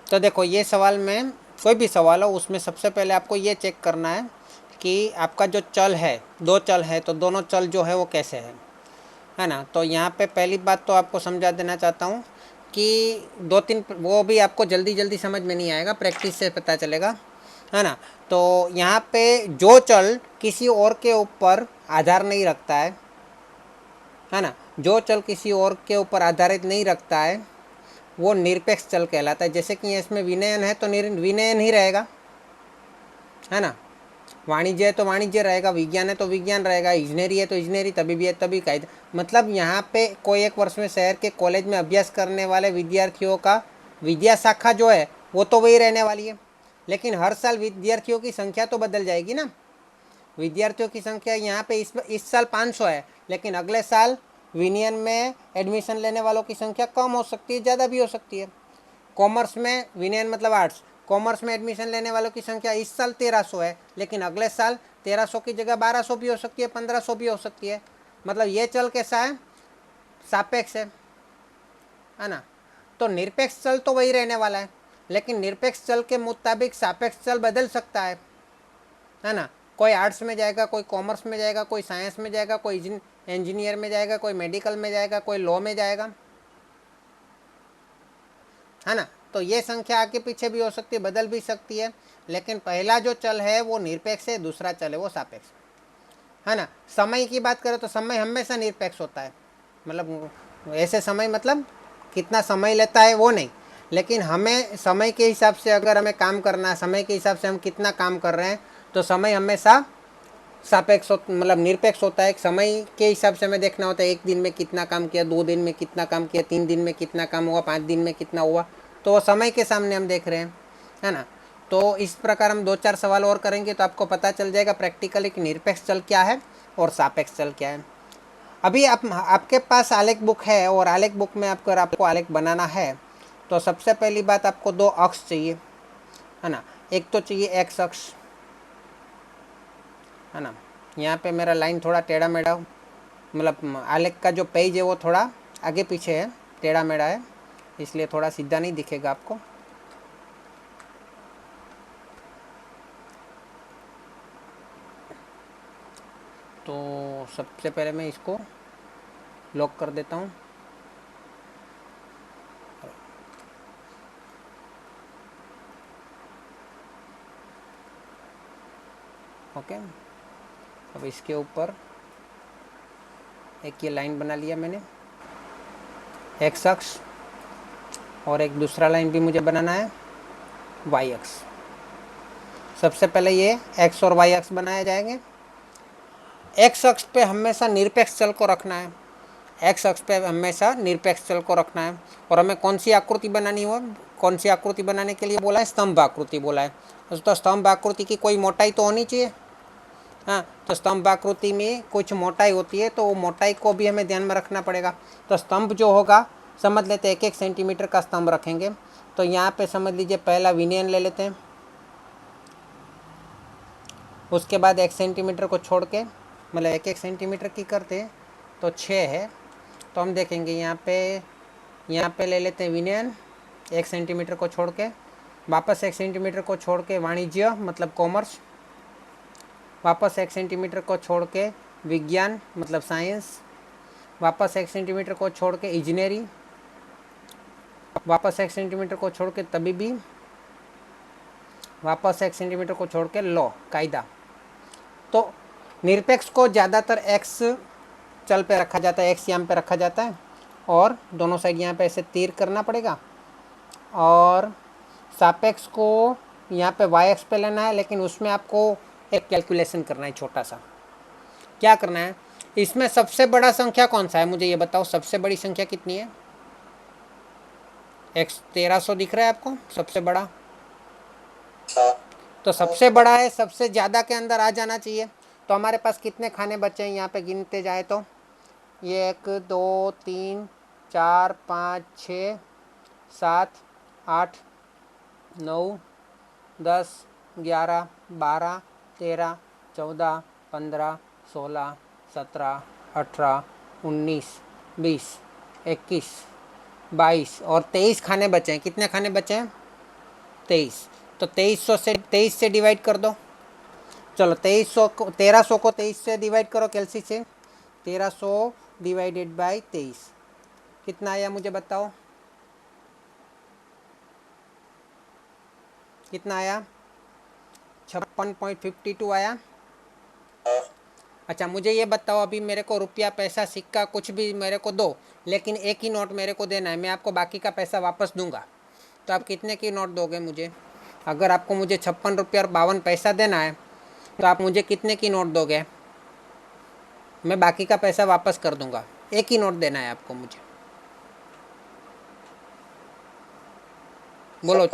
तो देखो ये सवाल में कोई भी सवाल हो उसमें सबसे पहले आपको ये चेक करना है कि आपका जो चल है, दो चल है तो दोनों चल जो है वो कैसे है ना। तो यहाँ पे पहली बात तो आपको समझा देना चाहता हूँ कि दो तीन, वो भी आपको जल्दी जल्दी समझ में नहीं आएगा, प्रैक्टिस से पता चलेगा, है ना। तो यहाँ पे जो चल किसी और के ऊपर आधार नहीं रखता है ना, जो चल किसी और के ऊपर आधारित नहीं रखता है वो निरपेक्ष चल कहलाता है। जैसे कि इसमें विनयन है तो विनयन ही रहेगा, है ना। वाणिज्य है तो वाणिज्य रहेगा, विज्ञान है तो विज्ञान रहेगा, इंजीनियरी है तो इंजीनियरी, तबीबी है तभी कायदा। मतलब यहाँ पे कोई एक वर्ष में शहर के कॉलेज में अभ्यास करने वाले विद्यार्थियों का विद्या शाखा जो है वो तो वही रहने वाली है, लेकिन हर साल विद्यार्थियों की संख्या तो बदल जाएगी ना। विद्यार्थियों की संख्या यहाँ पे इस साल 500 है, लेकिन अगले साल विनियन में एडमिशन लेने वालों की संख्या कम हो सकती है, ज़्यादा भी हो सकती है। कॉमर्स में, विनयन मतलब आर्ट्स, कॉमर्स में एडमिशन लेने वालों की संख्या इस साल 1300 है, लेकिन अगले साल 1300 की जगह 1200 भी हो सकती है, 1500 भी हो सकती है। मतलब ये चल कैसा है, सापेक्ष है ना। तो निरपेक्ष चल तो वही रहने वाला है, लेकिन निरपेक्ष चल के मुताबिक सापेक्ष चल बदल सकता है ना। कोई आर्ट्स में जाएगा, कोई कॉमर्स में जाएगा, कोई साइंस में जाएगा, कोई इंजीनियर में जाएगा, कोई मेडिकल में जाएगा, कोई लॉ में जाएगा, है ना। तो ये संख्या आगे पीछे भी हो सकती है, बदल भी सकती है, लेकिन पहला जो चल है वो निरपेक्ष है, दूसरा चल है वो सापेक्ष है ना। समय की बात करें तो समय हमेशा निरपेक्ष होता है, मतलब ऐसे समय मतलब कितना समय लेता है वो नहीं, लेकिन हमें समय के हिसाब से अगर हमें काम करना है, समय के हिसाब से हम कितना काम कर रहे हैं, तो समय हमेशा सापेक्ष मतलब निरपेक्ष होता है। समय के हिसाब से हमें देखना होता है, एक दिन में कितना काम किया, 2 दिन में कितना काम किया, 3 दिन में कितना काम हुआ, 5 दिन में कितना हुआ, तो वो समय के सामने हम देख रहे हैं, है ना। तो इस प्रकार हम 2-4 सवाल और करेंगे तो आपको पता चल जाएगा प्रैक्टिकली कि निरपेक्ष चल क्या है और सापेक्ष चल क्या है। अभी आपके पास आलेख बुक है, और आलेख बुक में आपको आलेख बनाना है तो सबसे पहली बात आपको 2 अक्ष चाहिए, है ना। एक तो चाहिए एक्स अक्ष, है ना। यहाँ पे मेरा लाइन थोड़ा टेढ़ा मेढ़ा, मतलब आलेख का जो पेज है वो थोड़ा आगे पीछे है, टेढ़ा मेढ़ा है, इसलिए थोड़ा सीधा नहीं दिखेगा आपको। तो सबसे पहले मैं इसको लॉक कर देता हूँ। ओके, अब इसके ऊपर एक ये लाइन बना लिया मैंने, एक्स अक्ष, और एक दूसरा लाइन भी मुझे बनाना है वाई अक्ष। सबसे पहले ये एक्स और वाई अक्ष बनाए जाएंगे। एक्स अक्ष पे हमेशा निरपेक्ष चल को रखना है, एक्स अक्ष पे हमेशा निरपेक्ष चल को रखना है। और हमें कौन सी आकृति बनानी हो, कौन सी आकृति बनाने के लिए बोला है, स्तंभ आकृति बोला है। तो स्तंभ आकृति की कोई मोटाई तो होनी चाहिए, हाँ। तो स्तंभ आकृति में कुछ मोटाई होती है, तो वो मोटाई को भी हमें ध्यान में रखना पड़ेगा। तो स्तंभ जो होगा, समझ लेते हैं 1-1 सेंटीमीटर का स्तंभ रखेंगे। तो यहाँ पे समझ लीजिए पहला विनयन ले लेते हैं, उसके बाद 1 सेंटीमीटर को छोड़ के, मतलब 1-1 सेंटीमीटर की करते हैं तो 6 है। तो हम देखेंगे यहाँ पे ले लेते हैं विनयन 1 सेंटीमीटर को छोड़ के, वापस 1 सेंटीमीटर को छोड़ के वाणिज्य मतलब कॉमर्स, वापस 1 सेंटीमीटर को छोड़ के विज्ञान मतलब साइंस, वापस 1 सेंटीमीटर को छोड़ के इंजीनियरिंग, वापस 1 सेंटीमीटर को छोड़ के तबीबी, वापस 1 सेंटीमीटर को छोड़ के लॉ कायदा। तो निरपेक्ष को ज़्यादातर एक्स चल पे रखा जाता है, एक्स यहाँ पे रखा जाता है, और दोनों साइड यहाँ पे ऐसे तीर करना पड़ेगा। और सापेक्ष को यहाँ पे वाई एक्स पे लेना है, लेकिन उसमें आपको एक कैलकुलेशन करना है छोटा सा। क्या करना है, इसमें सबसे बड़ा संख्या कौन सा है मुझे ये बताओ, सबसे बड़ी संख्या कितनी है। एक्स 1300 दिख रहा है आपको, सबसे बड़ा, तो सबसे बड़ा है, सबसे ज़्यादा के अंदर आ जाना चाहिए। तो हमारे पास कितने खाने बचे हैं यहाँ पे गिनते जाए तो, ये 1 2 3 4 5 6 7 8 9 10 11 12 13 14 15 16 17 18 19 20 21 22 और 23 खाने बचे हैं। कितने खाने बचे हैं, 23। तो 23 से डिवाइड कर दो। चलो 1300 को 23 से डिवाइड करो कैलसी से। 1300 डिवाइडेड बाई 23 कितना आया मुझे बताओ, कितना आया? 56.52 आया। अच्छा मुझे ये बताओ, अभी मेरे को रुपया पैसा सिक्का कुछ भी मेरे को दो, लेकिन एक ही नोट मेरे को देना है, मैं आपको बाकी का पैसा वापस दूंगा, तो आप कितने की नोट दोगे मुझे? अगर आपको मुझे 56 रुपया और 52 पैसा देना है तो आप मुझे कितने की नोट दोगे? मैं बाकी का पैसा वापस कर दूंगा, एक ही नोट देना है आपको मुझे। बोलो।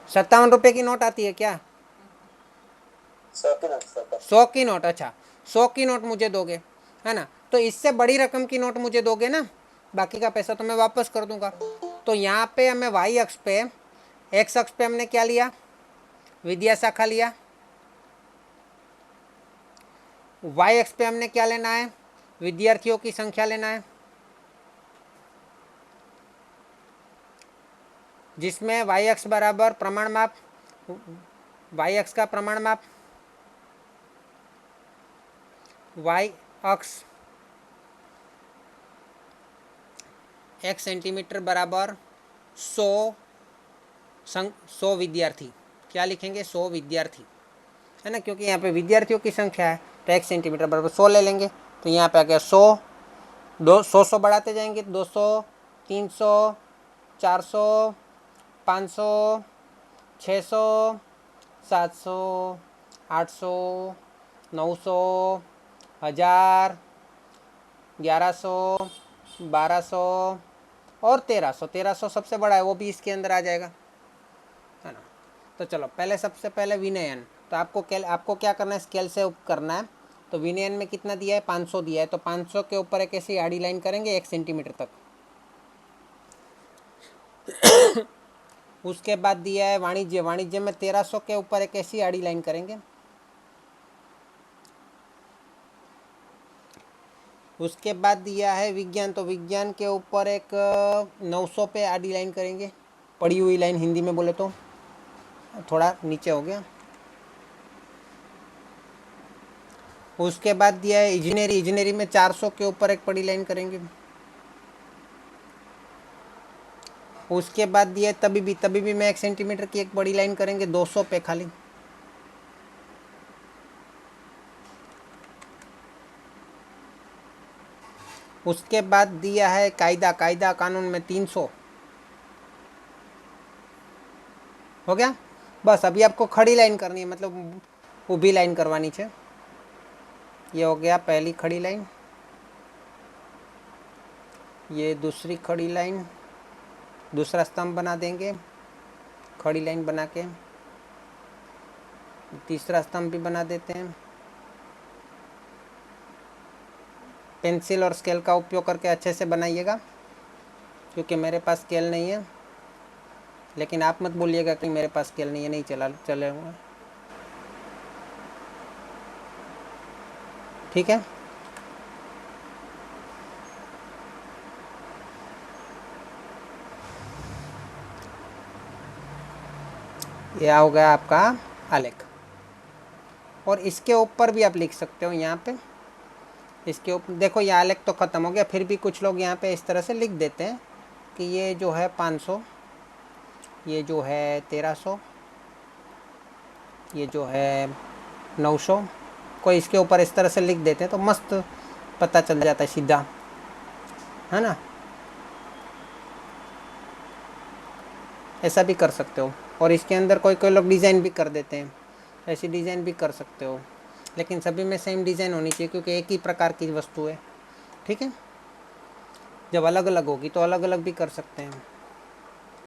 57 रुपये की नोट आती है क्या? 100 की नोट। अच्छा 100 की नोट मुझे दोगे, है ना? तो इससे बड़ी रकम की नोट मुझे दोगे ना, बाकी का पैसा तो मैं वापस कर दूंगा। तो यहाँ पे हमें वाई अक्ष पे, एक्स अक्ष पे हमने क्या लिया? विद्या शाखा लिया। वाई अक्ष पे हमने क्या लेना है? विद्यार्थियों की संख्या लेना है, जिसमें वाई अक्ष बराबर प्रमाण माप, वाई अक्ष का प्रमाण माप, वाई अक्ष एक सेंटीमीटर बराबर 100 विद्यार्थी। क्या लिखेंगे? 100 विद्यार्थी, है ना, क्योंकि यहाँ पे विद्यार्थियों की संख्या है, तो 1 सेंटीमीटर बराबर 100 ले लेंगे। तो यहाँ पे आ गया 100, 100 बढ़ाते जाएंगे, 200, 300, 400, 500, 600, 700, 800, 900, 1000, 1100, 1200 और 1300। 1300 सबसे बड़ा है, वो भी इसके अंदर आ जाएगा, है ना। तो चलो पहले सबसे पहले विनयन, तो आपको क्या करना है? स्केल से करना है। तो विनयन में कितना दिया है? 500 दिया है, तो 500 के ऊपर एक ऐसी आड़ी लाइन करेंगे 1 सेंटीमीटर तक। उसके बाद दिया है वाणिज्य, वाणिज्य में 1300 के ऊपर एक ऐसी आड़ी लाइन करेंगे। उसके बाद दिया है विज्ञान, तो विज्ञान के ऊपर एक 900 पे आड़ी लाइन करेंगे, पड़ी हुई लाइन हिंदी में बोले तो, थोड़ा नीचे हो गया। उसके बाद दिया है इंजीनियरी, इंजीनियरी में 400 के ऊपर एक बड़ी लाइन करेंगे। उसके बाद दिया है तबीबी, तबीबी में 1 सेंटीमीटर की एक बड़ी लाइन करेंगे 200 पे खाली। उसके बाद दिया है कायदा, कायदा कानून में 300 हो गया। बस अभी आपको खड़ी लाइन करनी है, मतलब ऊभी लाइन करवानी है। ये हो गया पहली खड़ी लाइन, ये दूसरी खड़ी लाइन, दूसरा स्तंभ बना देंगे खड़ी लाइन बना के, तीसरा स्तंभ भी बना देते हैं। पेंसिल और स्केल का उपयोग करके अच्छे से बनाइएगा, क्योंकि मेरे पास स्केल नहीं है, लेकिन आप मत बोलिएगा कि मेरे पास स्केल नहीं है, नहीं चलेगा, ठीक है। यह हो गया आपका आलेख, और इसके ऊपर भी आप लिख सकते हो यहाँ पे। इसके ऊपर देखो, ये आलेख तो ख़त्म हो गया, फिर भी कुछ लोग यहाँ पे इस तरह से लिख देते हैं कि ये जो है 500, ये जो है 1300, ये जो है 900, कोई इसके ऊपर इस तरह से लिख देते हैं तो मस्त पता चल जाता है सीधा, है ना। ऐसा भी कर सकते हो, और इसके अंदर कोई कोई लोग डिज़ाइन भी कर देते हैं, ऐसी डिज़ाइन भी कर सकते हो, लेकिन सभी में सेम डिज़ाइन होनी चाहिए, क्योंकि एक ही प्रकार की वस्तु है, ठीक है। जब अलग अलग होगी तो अलग अलग भी कर सकते हैं।